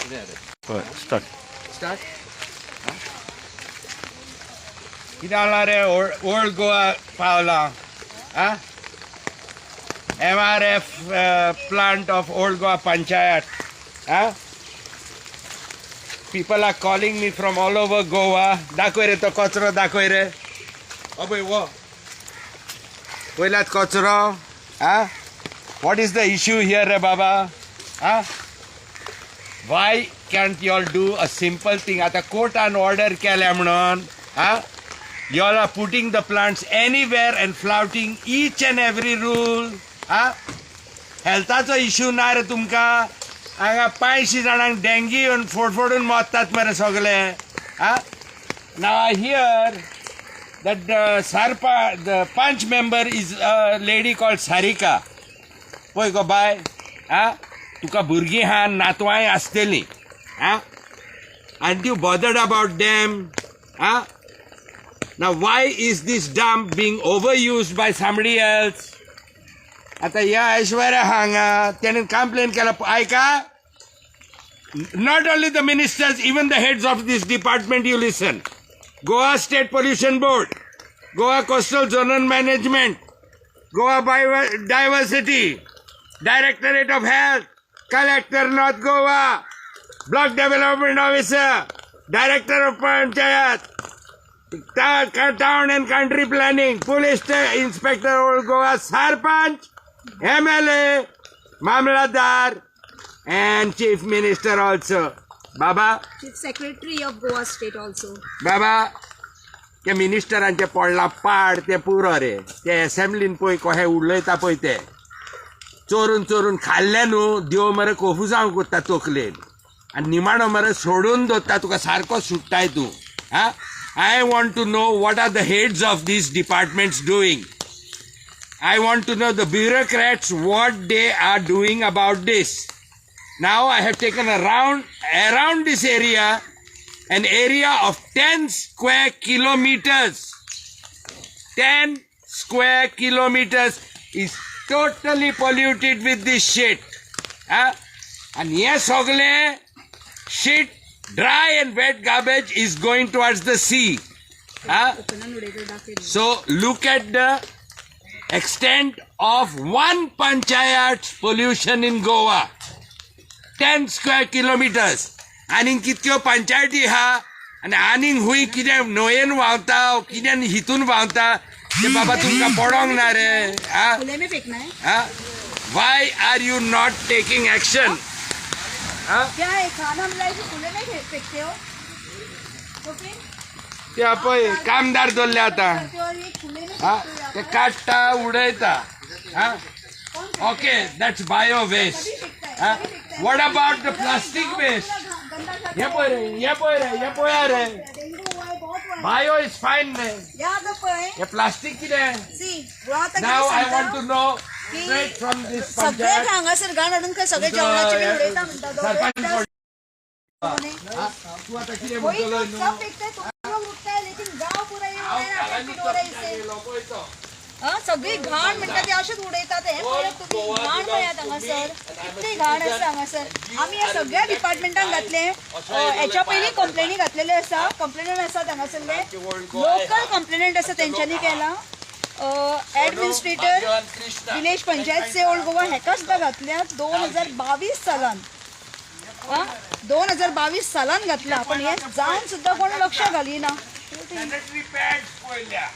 Start start किती आला रे old Goa पावला MRF plant of old Goa Panchayat. People are calling me from all over Goa. दाखव रे तो कचरो दाखव रे अबे वो पहिलाच कचरो What is the issue here रे बाबा Why can't you all do a simple thing? आता court and order केल्या म्हणून You all are putting the plants anywhere and flouting each and every rule. हेल्थाचो इश्यू ना रे तुमका हांगा 500 जाणांक डेंगी येवन फोडफोडून मरतात मरे सगळे Now I hear that the punch member is a lady called Sarika. पळय गो बाय तुका भुरगीं हा नातवांय आसतलीं aren't you bothered about them Now why is this dump being overused by somebody else आता या ऐश्वर्या हांगा त्याने कंप्लेन केला ऐका Not only the ministers, even the heads of this department you listen. Goa State Pollution Board, Goa Coastal Zonal Management, Goa Biodiversity, Directorate of Health, Collector North Goa, Block Development Officer, Director of Panchayat, Town and Country Planning, Police Inspector Old Goa, Sarpanch, MLA, Mamladar, and Chief Minister also. Baba? Chief Secretary of Goa State also. Baba, ते मिनिस्टरांचे पडला पाड ते पुरो रे ते असेंब्लीन पळय कशें उडलयता पळय ते चोरून चोरून खाल्ले न्हू देव मरे कोफुजांव कोत्ता तकलेन आनी निमाणो मरे सोडून दवरता तुका सारको सुट्टाय तूं I want to know what are the heads of these departments doing. I want to know the bureaucrats what they are doing about this. Now I have taken a round around this area, an area of 10 square kilometers. 10 square kilometers is totally polluted with this shit. And yes, ogle shit, dry and wet garbage is going towards the sea. So look at the extent of one panchayat's pollution in Goa. 10 square kilometers. आनी कितक्यो पंचायती हा आनी आनीक हुंय कितें न्हंयेन व्हांवता कितें हितून व्हांवता ते बाबा तुमकां पडोंक ना रे Why are you not taking action? क्या है खाना मिलाई से खुले में फेंकते हो ते पळय कामदार दवरले आतां ते काडटा उडयता Okay, that's bio waste. What about the plastic waste? ये पळय रे Bio is fine ne. ये plastic कितें Now I want to know straight from this सगळे हांगासर घाण हाडून काय सगळे जेवणाचे बी उडयता म्हणटा तू आता कितें म्हणटलो सब फेकते तुम लोग उठता लेकिन गांव पूरा ये उडयता सगळी घाण म्हणटा ती अशीच उडयतात हे पळय तुम्ही घाण पळयात हांगासर कितली घाण आसा हांगासर आमी ह्या सगळ्या डिपार्टमेंटांक घातले हेच्या पयलीं कंप्लेनी घातलेले आसा कंप्लेनंट आसात हांगासरले लोकल कंप्लेनंट आसा तेंच्यांनी केला एडमिनिस्ट्रेटर विलेज पंचायत से ओल्ड गोवा हेका सुद्दां घातल्या 2022 सालान 2022 सालान घातला पण हे जावन सुद्दां कोण लक्ष घालिना सॅनिटरी पॅड्स पळयल्या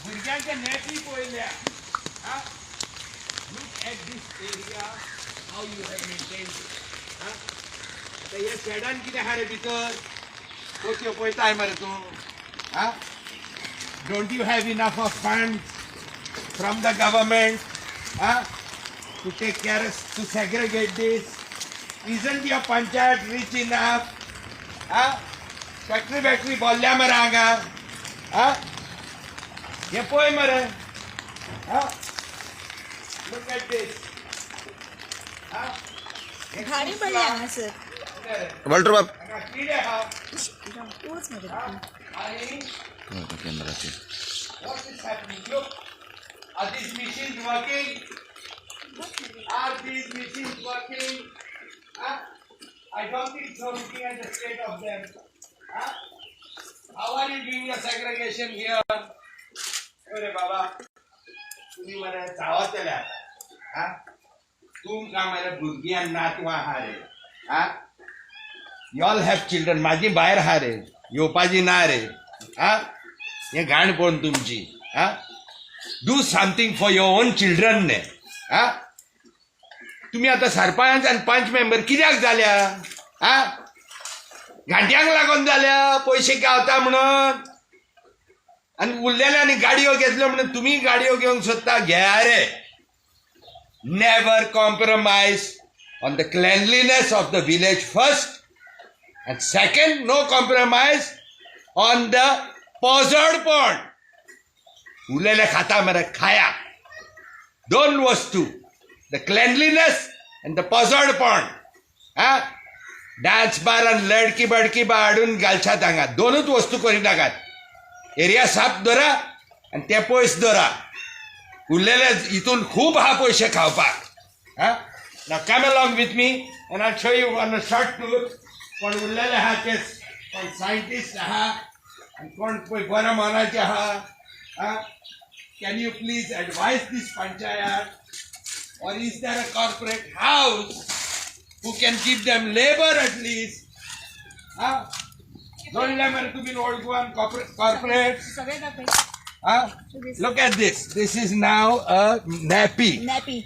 भुरग्यांचे नेटी पळयल्या Look at this area how you have maintained it आता हे शेडान कितें आहा रे भितर कोत्यो पळयताय मरे तूं Don't you have enough of funds from the government to take care to segregate this? Isn't your panchayat rich enough? Factory बोल्ल्या मरे हांगा हे पळय मरे Look at this घाणी पडली हांगासर वॉल्टर बाब किडे आहा तूच मरे आणि केंद्राचे what is happening? Look, are these machines working? Are these machines working? don't think so, looking at the state of them. Huh? How are you doing the segregation here? अरे बाबा तुम्ही मला चावतल्या हा तुमका मला भुरगी आणि नातू आहा रे हा यू ऑल हॅव चिल्ड्रन माझी बाहेर हा रे येवपाची ना रे हा हे घाण कोण तुमची हा do something for your on children ने हा तुम्ही आता सरपंच आणि पंच मेंबर कित्याक जाल्या हा घांट्यांक लागून जाल्या पैसे गावता म्हणून आणि उरलेल्यांनी गाडयो घेतल्यो म्हणून तुम्ही गाडयो घेवंक सोदता घ्या रे never compromise on the cleanliness of the village first and second no compromise on the पॉझडपण उरलेले खाता मरे खाया दोन वस्तू द क्लेनलीनेस अँड द पॉझडपण हा डान्स बार आणि लडकी बडकी बा हाडून घालशात हांगा दोनूच वस्तू करी नाकात एरिया साफ दरा आणि ते पयस दरा उरलेले इथून खूप हा पैसे खावपाक हा ना come along with me and I show you on a short tour कोण उरलेले आहा ते कोण सायंटिस्ट आहा आणि कोण पळय बऱ्या मनाचे आहा हा can you please advise this panchayat or is there a corporate house who can give them labor at least? Huh? Don't let me to be old one corporate. सगळे दाखव. Look at this. This is now a nappy. नॅपी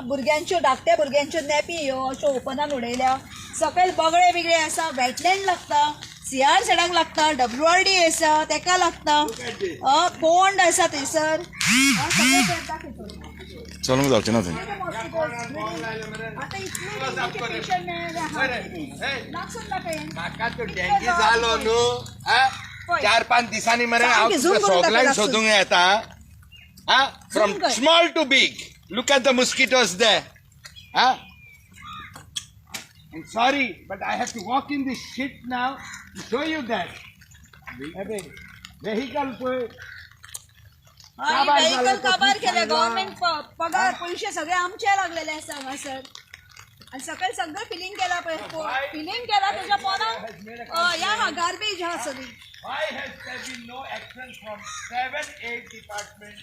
भुरग्यांच्यो धाकट्या भुरग्यांच्यो नॅपी ह्यो अश्यो ओपनान उडयल्या सकयल बगळे बिगळे आसा wetland लागता CR सेडाक लागता WRD आसा तेका लागता Look at this. पोंड आसा थंयसर सगळे दाखयतो चलूंक जावचें ना थंय आता इतले पेशंट काका तो डेंगी झालो न्हू होय. 4-5 दिसांनी मरे हांव सारकें zoom करून सगळ्यांक दाखय, सोदूंक येता हा फ्रॉम Zoom कर. Small to big look at the mosquitoes दे हा sorry but I have to walk in this shit now to show you that vehicle पळय व्हेकल काबार केले गव्हर्नमेंट पगार पैसे सगळे आमचे लागलेले आसा हांगासर आणि सकयल सगळं फिलिंग केला फिलिंग केला तुझ्या पोरांक या हा गार्बेज हा सगळी Why has there been no action from 7-8 departments?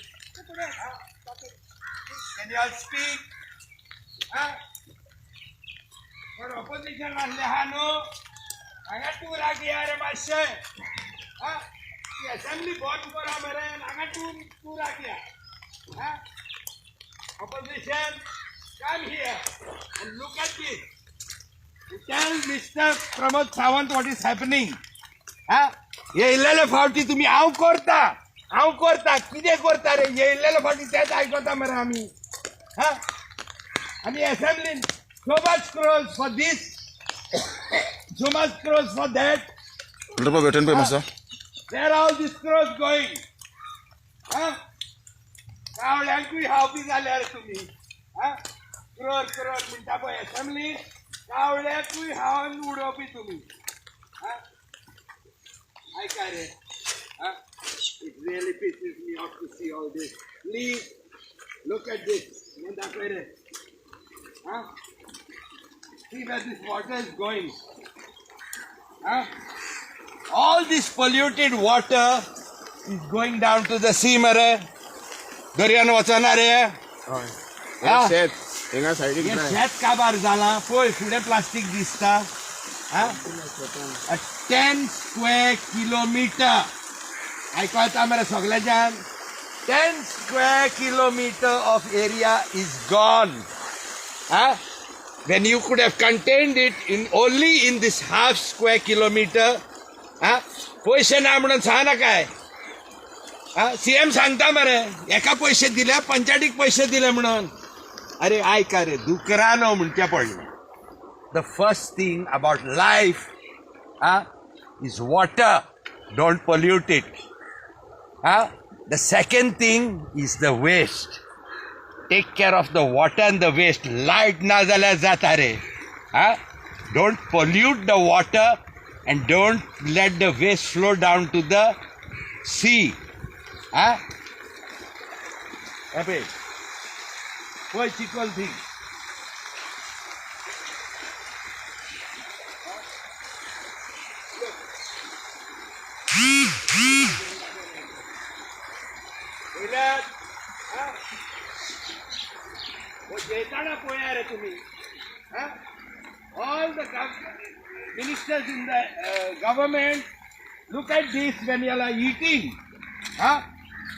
Can you all speak? पण opposition असले हा नो हांगा तू रागी रे मातशे असेंब्ली बंद करा मरे हांगा तू रागी opposition come here and look at this. You tell Mr. Pramod Sawant what is happening. हे इल्लेले फावटी तुम्ही हांव करता कितें करता रे हे इल्लेले फावटी तेच आयकता मरे आमी हा आनी असेंब्लीन so much crores for this so much crores for that Walter बाब वेटन पळय मातसो where all these crores going हा कावळ्यांकूय हावपी जाल्यार तुमी हा crore म्हणटा पळय असेंब्ली कावळ्याकूय हावन उडोवपी तुमी हा ऐका रे it really pisses me off to see all this. Please look at this. See where this water is going. All this polluted water is going down to the sea, mare. दर्यान वचना रे शेत काबार जाला पळय फुडें प्लास्टीक दिसता 10 square kilometer आयकता मरे सगळ्याच्यान 10 square kilometer of area is gone when you could have contained it in only in this half square kilometer पैसे ना म्हणून सांगना काय सीएम सांगता मरे एका पैसे दिले पंचायतीक पैसे दिले म्हणून अरे ऐका रे दुकरानो म्हणचे पडले the first thing about life is water. Don't pollute it. The second thing is the waste. Take care of the water and the waste. Light na zala jata re. Don't pollute the water and don't let the waste flow down to the sea. Happy. What equal thing? तुम्ही all the ministers in the government look at these when you are eating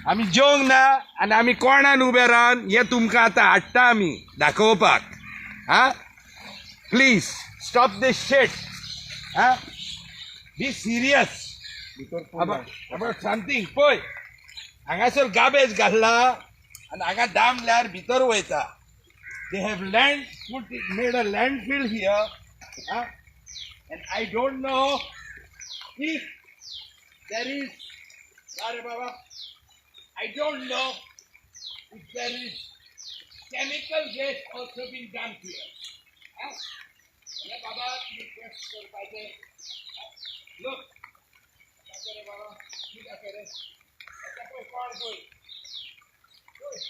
आमी जेवंक ना आनी आमी कोणान उबे रावन हे तुमकां आतां हाडटा आमी दाखोवपाक please stop this shit be serious about something पळय हांगासर गार्बेज घातला आनी हांगा दामल्यार भितर वयता they have made a landfill here and I don't know if there is, sorry Baba, I don't know if there is chemical waste also being dumped here. Yeah, Baba, you press for by the look. Baba, you got it. That's a far away. Good.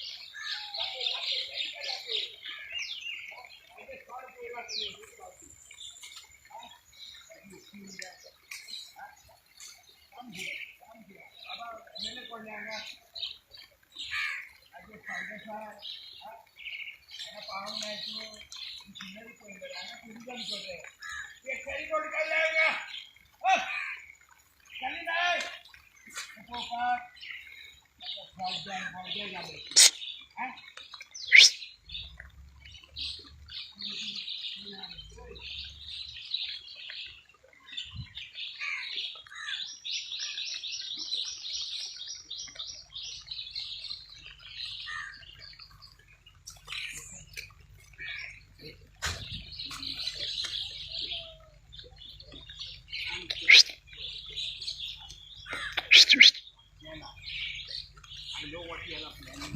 I know what you are planning.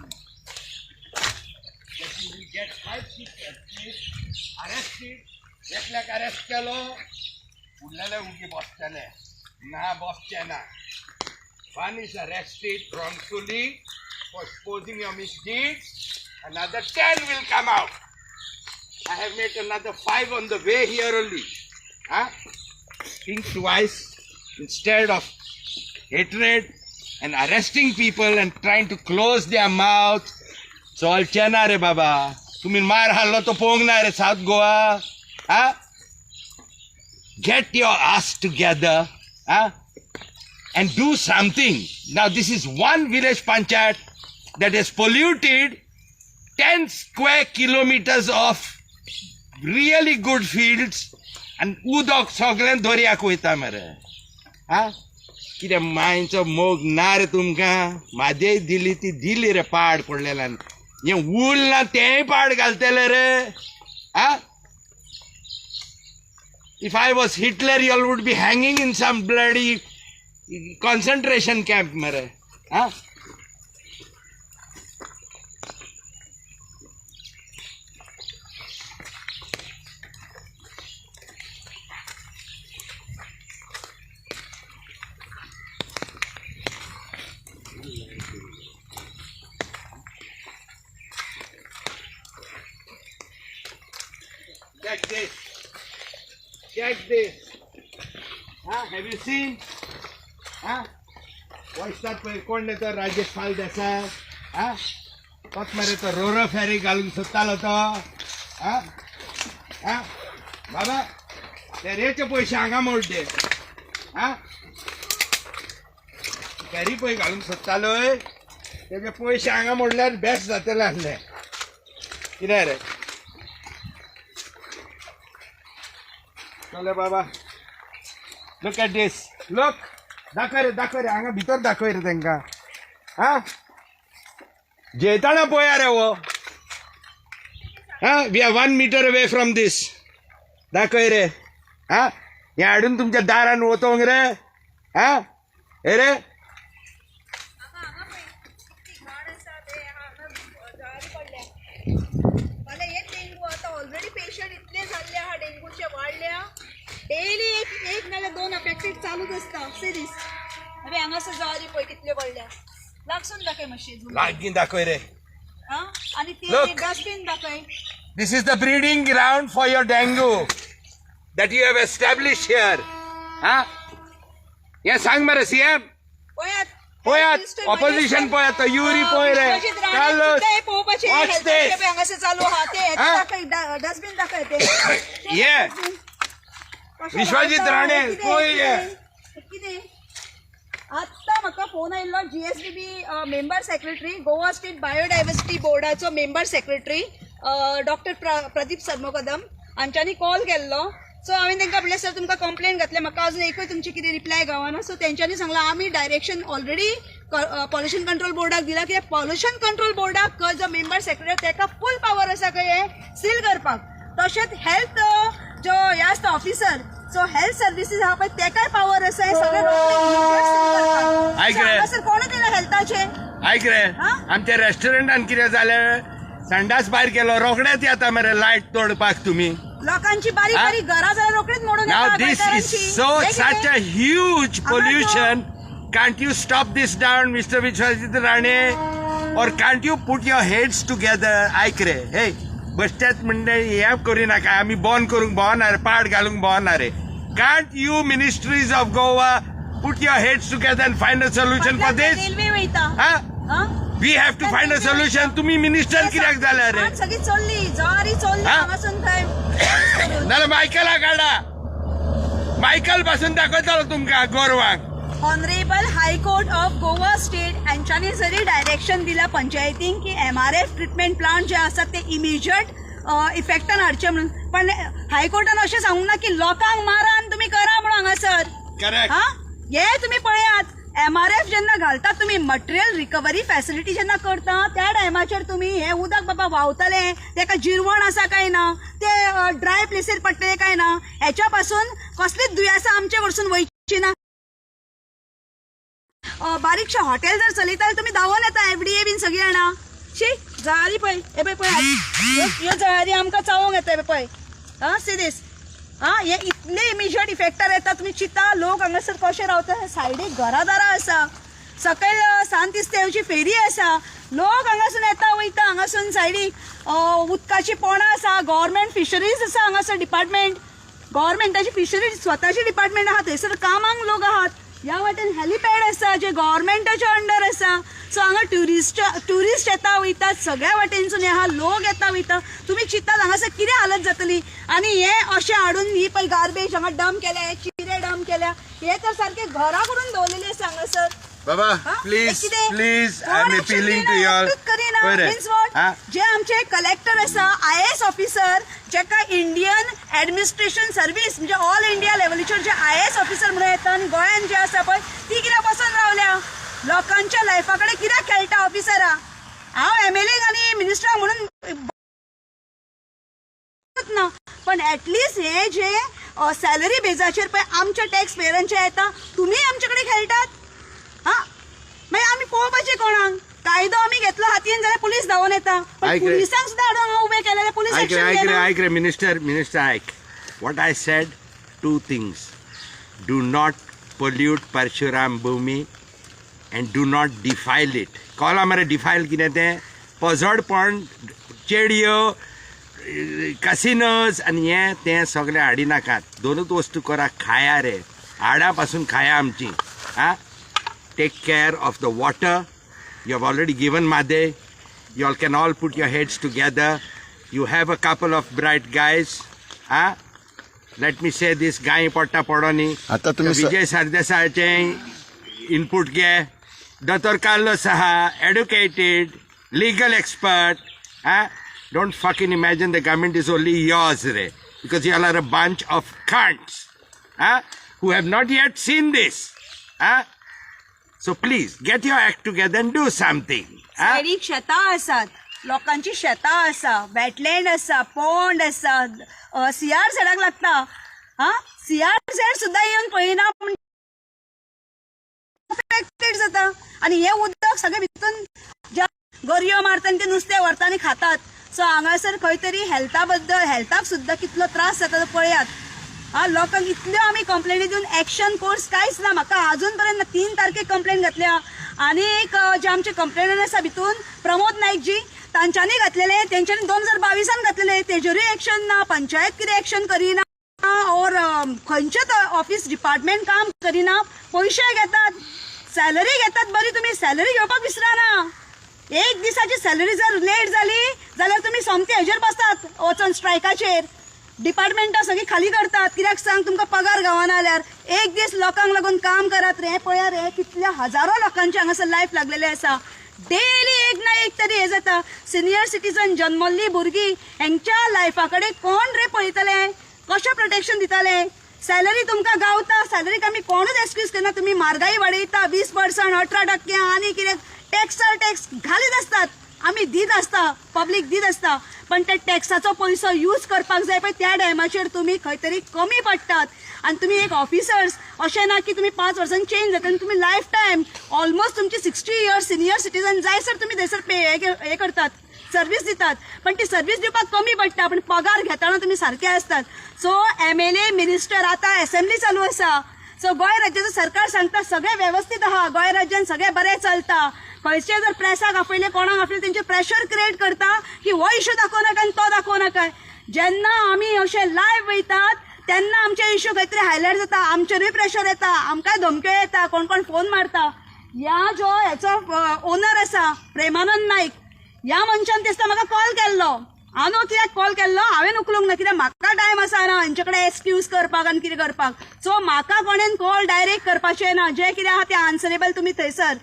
That you will get 5, 6 arrested. एकल्याक arrest केलो उरलेले उगी बसतले ना बसचे ना. One is arrested wrongfully for exposing your misdeeds. Another 10 will come out. I have made another 5 on the way here only. Think twice instead of hatred and arresting people and trying to close their mouth. चलचे ना रे बाबा. तुम्ही मार हाडलो तो पोंग ना रे south Goa. Get your ass together and do something. Now this is one village panchayat that has polluted 10 square kilometers of really good fields and उदक सगळ्यान दर्याक वयता मरे. कितें मायचो मोग ना रे तुमकां. म्हाजे दिली ती दिली रे पाड पडलेल्यान. हे उल ना तेंय पाड घालतले रे. If I was Hitler, you all would be hanging in some bloody concentration camp, mare. Check this. Check this. Have you seen? Voice कोण नेतो राजेश फाल देसाय. कत मरे तो रोरो फेरी घालून सुत्तालो तो. बाबा ते रेचे पयशे हांगा मोडले. फेरी पय घालून सुत्तालोय तेजे पयशे हांगा मोडल्यार बेस्ट जातले आसले. कितें रे चले बाबा. Look at this. Look. दाखव रे हांगा भितर दाखव रे तांकां. जेताना पळया रे वो. We are 1 meter away from this. दाखव रे. हे हाडून तुमच्या दारान वतोंग रे. हे रे ऑलरेडी पेशंट इतले झाले हा डेंग्यूचे वाढल्या. डेली एक नाल्या 2 अफेक्टेड चालूच असता. सिरीज अरे हांगासर जवारी पळय कितले पडल्या. लागसून दाखय मातशें लागीं दाखव रे. आणि ते डस्टबिन दाखय. This is the breeding ground for your dengue that you have established here. हे सांग मरे CM. पळयात पळयात ऑपोजिशन पळयात तो युरी पळय रे कार्लोस Watch this. हांगासर चालू आहा ते डस्टबिन दाखय ते ये विश्वजीत राणे पळय ये कितें आत्ता म्हाका फोन आयिल्लो GSDB member secretary Goa state biodiversity बोर्डाचो member secretary doctor Pradeep Sarmokadam हांच्यांनी कॉल केल्लो सो हांवें तांकां म्हणलें सर तुमकां कंप्लेन घातलें म्हाका अजून एकूय तुमची कितें रिप्लाय गावना सो तेंच्यांनी सांगलां आमी डायरेक्शन ऑलरेडी पॉल्युशन कंट्रोल बोर्डाक दिला कित्याक पॉल्युशन कंट्रोल बोर्डाक जो मेंबर सेक्रेटरी ताका फूल पावर आसा खंय हे सील करपाक तशेंच हेल्थ जो हे आसता ऑफिसर सो हेल्थ सर्विसीस आहा पळय तेकाय पावर आसा हे सगळे आयक रे. सर कोण केलं हेल्थाचे ऐक रे आमच्या रेस्टॉरंटान कितें जालें संडास भायर गेलो रोखडेच येता मरे लायट तोडपाक तुम्ही लोकांची बारीक बारीक घरां जाल्यार रोखडीच मोडून Now येता this is गोंयकारांची. so हे such कितें? a huge pollution. Can't you stop this down, Mr. Vishwajit Rane? Or can't you put your heads together? ऐक रे हे बसत्यात म्हणजे हे करू नाका आम्ही बॉन करूंक भोवनार पाड घालूंक भोवनार Can't you ministries of Goa put your heads together and find a solution for this? Railway वयता Huh? हा? We have to find a solution. तुम्ही मिनिस्टर कित्याक जाल्या रे आज सगळी चलली जवारी चलली हा? हांगासून थंय नाल्यार मायकला काढा मायकल पासून दाखयतलो तुमकां गोरवांक honourable high court of Goa state यांच्यानी जरी डायरेक्शन दिला पंचायतीन की MRF ट्रीटमेंट प्लांट जे असतात ते इमिजिएट इफेक्टान हाडचे म्हणून पण हायकोर्टान अशें सांगूंक ना की लोकांक मारा आनी तुमी करा म्हणून हांगासर करेक्ट हा हे तुम्ही पळयात MRF जेन्ना घालतात तुम्ही मटेरियल रिकवरी फॅसिलिटी जेन्ना करता त्या टायमाचेर तुम्ही हे उदक बाबा व्हांवतले तेका जिरवण आसा काय ना ते ड्राय प्लेसीर पडटले काय ना हेच्या पासून कसलीच दुयेंसां आमचे कडसून वयची ना बारीकशे हॉटेल जर चलयता जाल्यार तुम्ही धांवून येता FDA बीन सगळीं जाणां शी जळारी पळय हे पळय ह्यो जळारी आमकां चावोंक येता पळय हा सिरीस हा हे इतले इमिजिएट इफेक्टार येता तुम्ही चिता लोक हांगासर कशे रावता सायडीक घरादारां आसा सकयल सांत इस्तेवची फेरी आसा लोक हांगासून येता वयता हांगासून सायडीक उदकाची पोणां आसा गव्हर्मेंट फिशरीज आसा हांगासर डिपार्टमेंट गव्हर्मेंटाची फिशरीज स्वताची डिपार्टमेंट आहा थंयसर कामांक लोक आहात ह्या वाटेन हेलिपॅड आसा जे गव्हर्मेंटाच्या अंडर आसा सो हांगा ट्युरिस्ट येता वयतात सगळ्या वाटेनसून आहा लोक येता वयता तुम्ही चिंतात हांगासर कितें हालत जातली आनी हे अशें हाडून ही पळय गार्बेज हांगा डंप केल्या हे चिरे डंप केल्या हे तर सारखे घरा करून दवरलेले आसा हांगासर बाबा हा? प्लीज हे कितें? प्लीज कोण I am action appealing to घेयना, युअर एकूच करिना. Means what? जे आमचे कलेक्टर आसा IAS ऑफिसर जेका इंडियन ऍडमिनिस्ट्रेशन सर्व्हिस म्हणजे ऑल इंडिया लेवलीचेर जे IAS ऑफिसर म्हणून येता आनी गोंयान जे आसा पळय ती कित्याक बसून रावल्या लोकांच्या लायफा कडेन कित्याक खेळटा ऑफिसरां हांव MLA आनी मिनिस्टर म्हणून ना पण ऍटलिस्ट हे जे सॅलरी बेजाचेर पळय आमच्या टॅक्स पेयरांचे येता तुमी आमचे कडेन खेळटात हा मागीर आमी पळोवपाचें कोणाक कायदो आमी घेतलो हातीन जाल्यार पुलीस धांवून येता पण पुलिसांक सुद्दां हाडून हांव उबे केलेले पुलीस ऐक रे मिनिस्टर ऐक what I said 2 things do not pollute Parshuram Bhumi and do not defile it कॉला मरे डिफायल कितें तें पजडपण चेडयो कसिनोज आनी हें तें सगळें हाडी नाकात दोनूच वस्तू करा खाया रे हाडा पासून खाया आमची आ take care of the water you have already given Made. You all can all put your heads together. You have a couple of bright guys. Huh? Let me say this guy Potta Podoni. आता तुम्ही Vijay Sardesayaचे input घे. Dr. Carlos Saha, educated, legal expert. Huh? Don't fucking imagine the government is only yours, Ray. Because you all are a bunch of cunts. Huh? Who have not yet seen this. Huh? So please get your act together and do something. सायडीक शेतां आसात लोकांची शेतां आसा wetland आसा pond आसा CRZ लागता हा CRZ सुद्दां येवन पळयना अफेक्टेड जाता आनी हे उदक सगळें भितून ज्या गरयो मारता आनी ते नुस्तें व्हरता आनी खातात सो हांगासर खंय तरी हेल्थाक सुद्दां कितलो त्रास जाता तो पळयात हा लोकांक इतल्यो आमी कंप्लेनी दिवन एक्शन कोर्स कांयच ना म्हाका अजून पर्यंत 3 तारखेक कंप्लेन घातल्या आनी जे आमचे कंप्लेनर आसा भितून प्रमोद नाईकजी तांच्यांनी घातलेले तेंच्यांनी 2022 घातलेले तेजेरूय एक्शन ना पंचायत कितें एक्शन करिना और खंयचेच ऑफिस डिपार्टमेंट काम करिना पयशे घेतात सॅलरी घेतात बरी, तुम्ही सॅलरी घेवपाक विसरा ना. एक दिसाची सॅलरी जर लेट जाली जाल्यार तुम्ही सोमते हेजेर बसतात वचून स्ट्रायकाचेर. डिपार्टमेंटां सगळी खाली करतात. कित्याक सांग, तुमकां पगार गावना जाल्यार. एक दीस लोकांक लागून काम करात रे. पळया रे, कितल्या हजारो लोकांचे हांगासर लायफ लागलेले आसा. डेली एक ना एक तरी हे जाता. सिनियर सिटीजन जन्मल्ली भुरगीं हेंच्या लायफा कडेन कोण रे पळयतले, कशें प्रोटेक्शन दितले. सॅलरी तुमकां गावता, सॅलरीक आमी कोणूच एक्सक्यूज करना. तुम्ही म्हारगाई वाडयता 20%, 18% आनी कितें टॅक्स घालीत असतात. आमी दीत आसता, पब्लीक दीत आसता. पण त्या टॅक्साचो पयसो यूज करपाक जाय पळय, त्या टायमाचेर तुमी खंय तरी कमी पडटात. आनी तुमी एक ऑफिसर्स अशें ना की तुमी 5 वर्सांनी चेंज जाता. तुमी लायफ टायम ऑलमोस्ट तुमची 60 इयर्स सिनियर सिटीजन जायसर तुमी थंयसर हे करतात, सर्वीस दितात. पण ती सर्वीस दिवपाक कमी पडटा, पण पगार घेताना तुमी सारखे आसतात. सो MLA मिनिस्टर आतां असेंब्ली चालू आसा. सो गोंय राज्याचं सरकार सांगता सगळें वेवस्थीत आहा, गोंय राज्यान सगळें बरें चलता. खंयचे जर प्रेसाक आपयले, कोणाक आपयले, तेंचे प्रेशर क्रिएट करता की हो इश्यू दाखोव नाका आनी तो दाखोव नाका. जेन्ना आमी अशे लायव्ह वयतात तेन्ना आमचे इश्यू खंय तरी हायलायट जाता, आमचेरूय प्रेशर येता, आमकांय धमक्यो येता, कोण कोण फोन मारता. ह्या जो हेचो ओनर आसा प्रेमानंद नाईक, ह्या मनशान दिसता म्हाका कॉल केल्लो. हांव कित्याक कॉल केल्लो, हांवें उखलूंक ना, कित्याक म्हाका टायम आसा ना हेंचे कडेन एक्सक्यूज करपाक आनी कितें करपाक. सो म्हाका कोणेन कॉल डायरेक्ट करपाचें ना. जें कितें आहा तें आन्सरेबल तुमी थंयसर.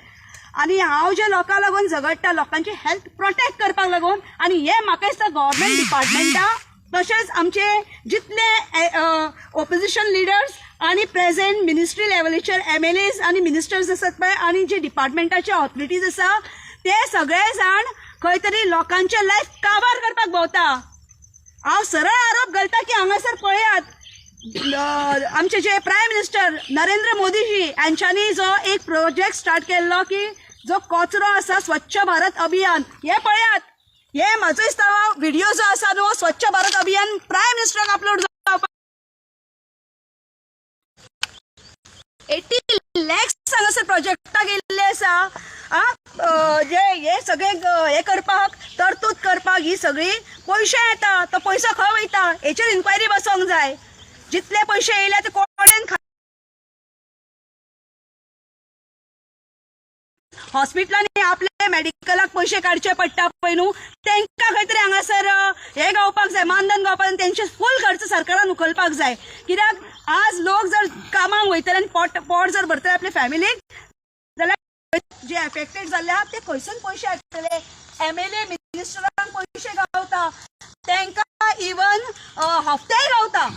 आनी हांव जे लोकांक लागून झगडटा, लोकांची हेल्थ प्रोटेक्ट करपाक लागून, आनी हे म्हाका दिसता गव्हर्मेंट डिपार्टमेंटा तशेंच आमचे जितले ऑपोजिशन लिडर्स आनी प्रेझेंट मिनिस्ट्री लेवलीचेर MLAs आनी मिनिस्टर्स आसात पळय, आनी जे डिपार्टमेंटाचे ऑथॉरिटीज आसा ते सगळे जाण खंय तरी लोकांचे लायफ काबार करपाक भोंवता. हांव सरळ आरोप घालता की हांगासर पळयात, आमचे जे प्रायम मिनिस्टर नरेंद्र मोदीजी यांच्यानी जो एक प्रोजेक्ट स्टार्ट केल्लो की जो कचरो आसा स्वच्छ भारत अभियान, हे पळयात. हे म्हाजो दिसता व्हिडिओ जो आसा न्हू, स्वच्छ भारत अभियान प्रायम मिनिस्टराक अपलोड जावपाक 80 lakhs हांगासर प्रोजेक्टाक गेल्ले आसा. जे हे सगळे हे करपाक, तरतूद करपाक ही सगळी पयशे येता. तो पयसो खंय वयता हेचेर इन्क्वायरी बसोंक जाय. जितले पयशे येयले ते कोणेन हॉस्पिटलांनी आपले मेडिकलाक पयशे काडचे पडटा पळय न्हू, तांकां खंय तरी हांगासर हे गावपाक जाय, मानधन गावपाक, तेंचे फूल खर्च सरकारान उखलपाक जाय. कित्याक आज लोक जर कामाक वयतले आनी पोट जर भरतले आपले फॅमिलीक, जाल्यार जे एफेक्टेड जाल्ले आहा ते खंयसून पयशे हाडटले. MLA मिनिस्टरांक पयशे गावता, तांकां इवन हफ्तेय गावता.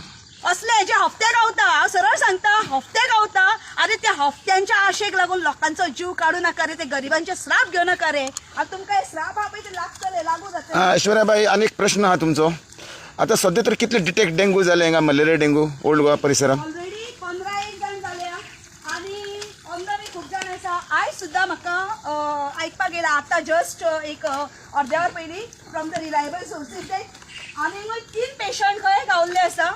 असले जे हफ्ते गावता, हांव सरळ सांगता, हफ्ते गावता. आनी त्या हफ्त्यांच्या आशेक लागून लोकांचो जीव काडू नाका रे, ते गरिबांचे श्राप घेऊ नका रे. आनी तुमकां हे श्राप आहा पळय ते लागतले, लागू जातले. ऐश्वर्याबाई, आनीक प्रश्न आहा तुमचो. आता सध्या तर कितले डिटेक्ट डेंगू जाले हिंगा, मलेरिया डेंगू ओल्ड गोवा परिसरात? ऑलरेडी 15 जाण जाले आनी अंदरय खूब जाण आसा. आयज सुद्दां म्हाका आयकपाक येयला, आतां जस्ट एक अर्द्या वर पयलीं फ्रॉम द रिलायबल सोर्सीस आनी 3 पेशंट खंय गावल्ले आसा.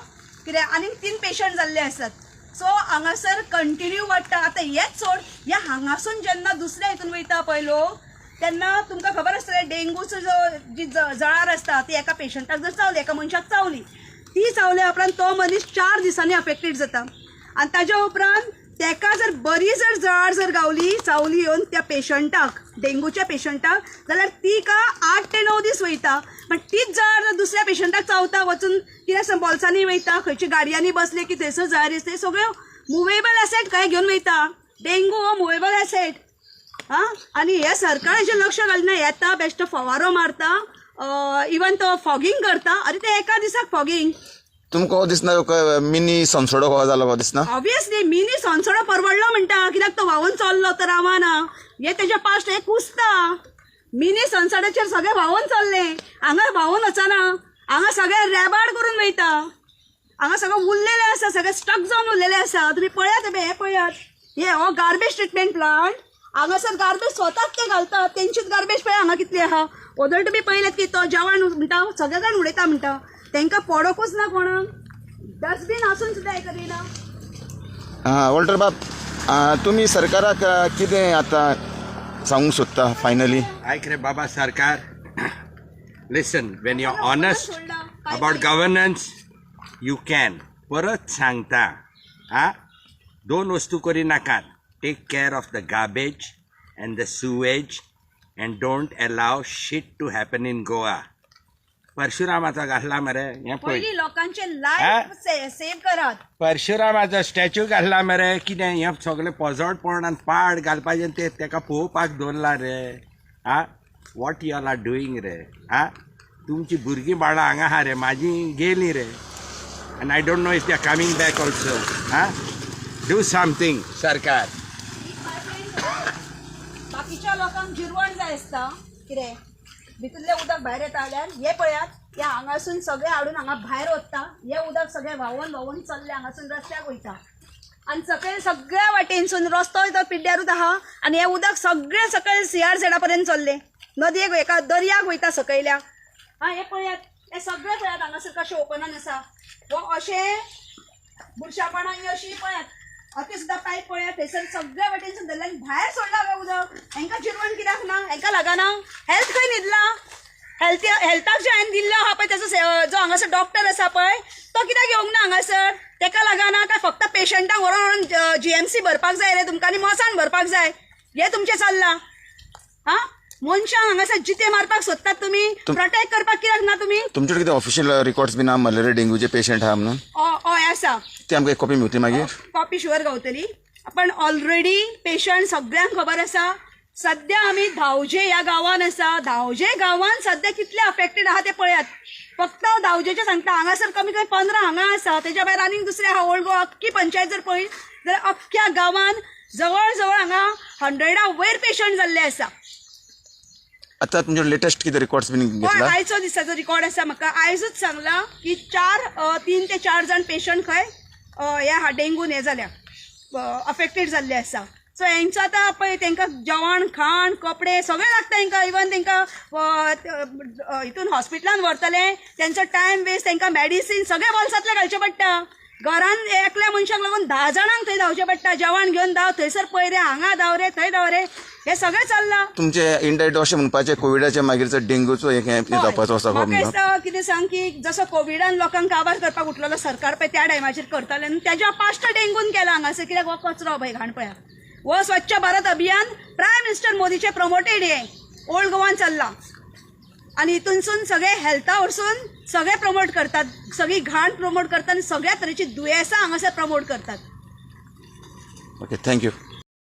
कित्याक आनीक 3 पेशंट जाल्ले आसात. सो हांगासर कंटिन्यू वाडटा. आतां हेच सोड, ह्या हांगासून जेन्ना दुसऱ्या हितून वयता पळय लोक, तेन्ना तुमकां खबर आसतलें डेंगूचो जी जळार आसता ती एका पेशंटाक जर चावली, एका मनशाक चावली, ती चावल्या उपरांत तो मनीस 4 दिसांनी अफेक्टेड जाता. आनी ताज्या उपरांत तेका जर बरी जर जळार जर गावली, चावली येवन त्या पेशंटाक, डेंगूच्या पेशंटाक, जाल्यार ती का 8 ते 9 दीस वयता. पण तीच जळार जर दुसऱ्या पेशंटाक चावता, वचून कितें बॉल्सांनी वयता, खंयची गाडयांनी बसले की थंयसर जळारी आसता. सगळ्यो मुवेबल एसेट काय घेवन वयता. डेंगू हो मुवेबल एसेट. आनी हे सरकाराचें लक्ष घालना. येता बेश्टो फवारो मारता, इवन तो फॉगिंग करता. अरे ते एका दिसाक फॉगिंग. तुमकां दिसना मिनी संसोडो हो जालो हो दिसना? ऑब्वियसली मिनी संसोडो परवडलो म्हणटा, कित्याक तो व्हांवून चल्लो तर रावाना. हे तेच्या पास्ट हे कुसता. मिनी संसोडाचेर सगळे व्हांवून चल्ले, हांगा व्हांवून वचना. हांगा सगळे रेबाड करून वयता. हांगा सगळे उरलेले आसा, सगळे स्टक जावन उरलेले आसा. तुमी पळयात हे पळयात, हे हो गार्बेज ट्रिटमेंट प्लांट. हांगासर गार्बेज स्वताच ते घालतात, तेंचीच गार्बेज पळय हांगा कितली आहा. ओदर तुमी पळयलेत की तो जेवण म्हणटा सगळे जाण उडयता म्हणटा, तांकां पडोकूच ना कोणाक. डस्टबीन आसून सुद्दां हे करिना. वॉल्टर बाब, तुमी सरकाराक कितें आतां सांगूंक सोदता फायनली? आयक रे बाबा सरकार, listen, when you are honest about governance you can. परत सांगता, 2 वस्तू करी नाकात. take care of the garbage and the sewage and don't allow shit to happen in Goa. परशुरामाचा घातला मरे हे पळय पहिली लोकांचे लाईफ सेव्ह करात. परशुरामाचो स्टॅच्यू घातला मरे कितें हे सगळे पोजोडपण आनी पाड घालपाचें ते तेका पळोवपाक दवरला रे. आ what you all are doing रे. आ तुमची भुरगीं बाळां हांगा आहा रे, म्हाजी गेलीं रे. आनी I don't know if they are coming back also. आ डू समथींग सरकार. बाकीच्या लोकांक जिरवण जाय आसता कितें भितरलें उदक भायर येता जाल्यार हे पळयात, हे हांगासून सगळे हाडून हांगा भायर वता. हे उदक सगळें व्हांवून व्हांवून चल्ले हांगासून रस्त्याक वयता आनी सकयल सगळ्या वाटेनसून रस्तोय तो पिड्ड्यारूच आहा आनी हे उदक सगळें सकयल CRZ पर्यंत चल्ले, नदयेक एका दर्याक वयता सकयल्या. हे पळयात, हे सगळे पळयात हांगासर कशें ओपनान आसा. वो अशें बुरशापणां ही अशी पळयात, अती सुद्दां पायप पळयात, थंयसर सगळ्या वाटेनसून धरल्यान भायर सोडला हें उदक. हेंकां जिरवण कित्याक ना, हेंकां लागना. हेल्थ खंय न्हिदला. हेल्थाक जे हांवें दिल्लो आहा पळय तेजो जो हांगासर डॉक्टर आसा पळय तो कित्याक येवंक ना हांगासर. तेका लागना काय फक्त पेशंटांक व्हरून GMC भरपाक जाय रे तुमकां आनी मसान भरपाक जाय, हे तुमचें चल्लां. मनशांक हांगासर जिते मारपाक सोदतात तुमी, प्रोटेक्ट करपाक कित्याक ना तुमी. तुमचे कडेन कितें ऑफिशियल रिकॉर्ड्स बीन आहा मलेरिया डेंग्यूचे पेशंट आहा म्हणून? हय आसा. ते आमकां एक कॉपी मेवतली मागीर? कॉपी शुअर गावतली. पण ऑलरेडी पेशंट सगळ्यांक खबर आसा. सध्या आमी धावजे ह्या गांवान आसा. धावजे गांवान सध्या कितले अफेक्टेड आहा ते पळयात. फक्त धावजेचे सांगता हांगासर कमी कमी 15 हांगा आसा, तेच्या भायर आनीक दुसरे आहा. ओल्ड गोवा अख्खी पंचायत जर पळयली जाल्यार अख्ख्या गांवान जवळ जवळ हांगा 100 वयर पेशंट जाल्ले आसा. आतां तुमचे लेटेस्ट कितें रिकॉर्ड्स बीन घेतला? आयचो दिसाचो रिकॉर्ड आसा म्हाका. आयजूच सांगला की 3 ते 4 जाण पेशंट खंय ह्या डेंगून हे जाल्या, अफेक्टेड जाल्ले आसा. सो हेंचो आतां पळय तांकां जेवण खाण कपडे सगळें लागता तांकां. इवन तांकां हितून हॉस्पिटलान व्हरतले तेंचो टायम वेस्ट, तांकां मेडिसीन सगळें बोल्सांतले घालचें पडटा. घरान एकल्या मनशाक लागून 10 जाणांक थंय धांवचें पडटा. जेवण घेवन धांव, थंयसर पळय रे, हांगा धांव रे, थंय धांव रे, हें सगळें चल्लां. तुमचे इंडायरेक्ट अशें म्हणपाचें कोविडाच्या मागीरचो डेंग्यूचो एक जावपाचो आसा खबर म्हाका दिसता कितें सांग की जसो कोविडान लोकांक काबार करपाक उठलेलो सरकार पळय त्या टायमाचेर करताले न्हू, तेज्या पास्ट डेंगून केला हांगासर. कित्याक हो कचरो पळय घाण पळया. वो स्वच्छ भारत अभियान प्रायम मिनिस्टर मोदीचे प्रमोटेड हे ओल्ड गोवान चल्लां आनी हितूनसून सगळे हेल्था वरसून सगळे प्रमोट करतात, सगळी घाण प्रमोट करतात आनी सगळ्या तरेची दुयेंसां हांगासर प्रमोट करतात. Okay, thank you.